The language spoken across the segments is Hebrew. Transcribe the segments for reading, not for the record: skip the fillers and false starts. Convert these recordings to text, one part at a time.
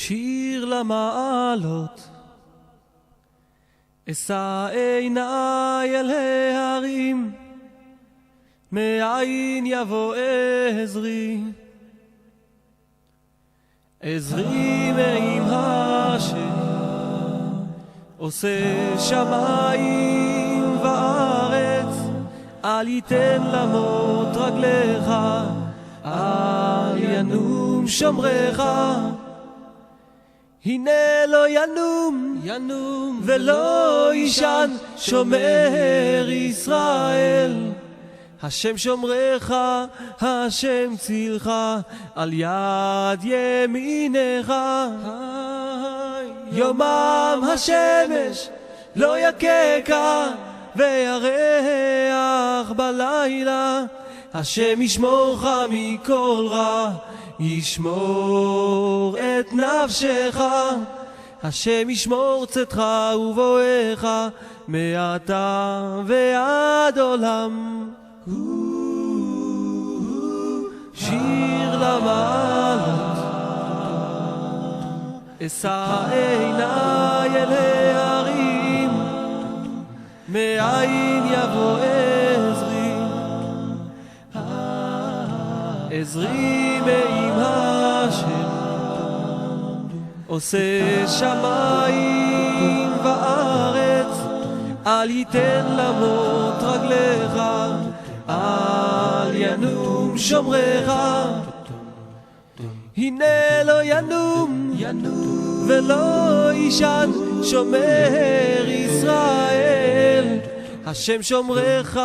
שיר למעלות, אשא עיניי אל ההרים, מאין יבוא עזרי. עזרי מעם השם, עושה שמיים וארץ. אל ייתן למות רגליך, אל ינום שומרך. הנה לא ינום ולא יישן שומר ישראל. השם שומרך, השם צילך, על יד ימינך. יומם השמש לא יככה, וירח בלילה. השם ישמורך מכל רע, ישמור את נפשך. השם ישמור צאתך ובואך, מעתה ועד עולם. שיר למעלות, אשא עיניי אל ההרים, מאין יבוא עזרי. עזרי מעם השם, עושה שמיים וארץ. אל ייתן למות רגליך, אל ינום שומרך. הנה לא ינום ולא יישן שומר ישראל. השם שומרך,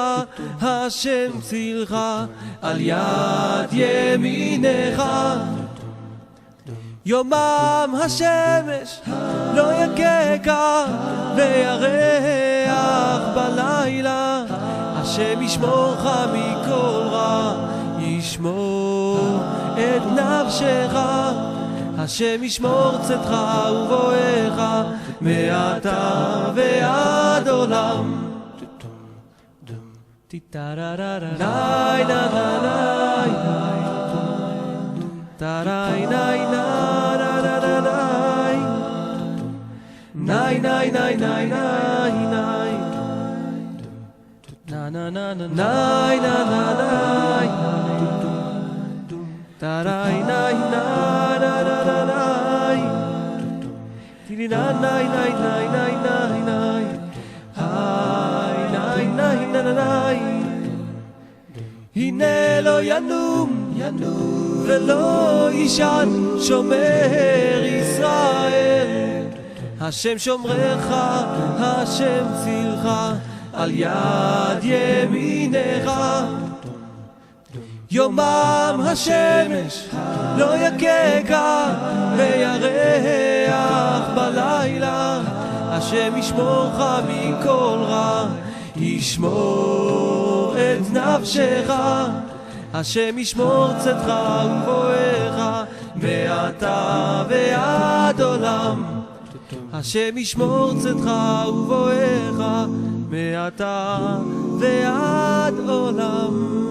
השם צילך, על יד ימינך. יומם השמש לא יככה, וירח בלילה. השם ישמורך מכל רע, ישמור את נפשך. השם ישמור צאתך ובואך, מעתה ועד עולם. נאי נא נא נאי תראי נאי נא נא נא נאי נאי נאי נאי נאי נאי נא נא נא נאי נא נא נאי תראי נאי נא נא נא נאי תילי נא נאי נאי נאי נאי נאי נאי היי נאי נאי נאי נאי. הנה לא ינום ולא יישן שומר ישראל. השם שומרך, השם צילך, על יד ימינך. יומם השמש לא יככה, וירח בלילה. השם ישמורך מכל רע, ישמור את נפשך. השם ישמור צאתך ובואך, מעתה ועד עולם. השם ישמור צאתך ובואך, מעתה ועד עולם.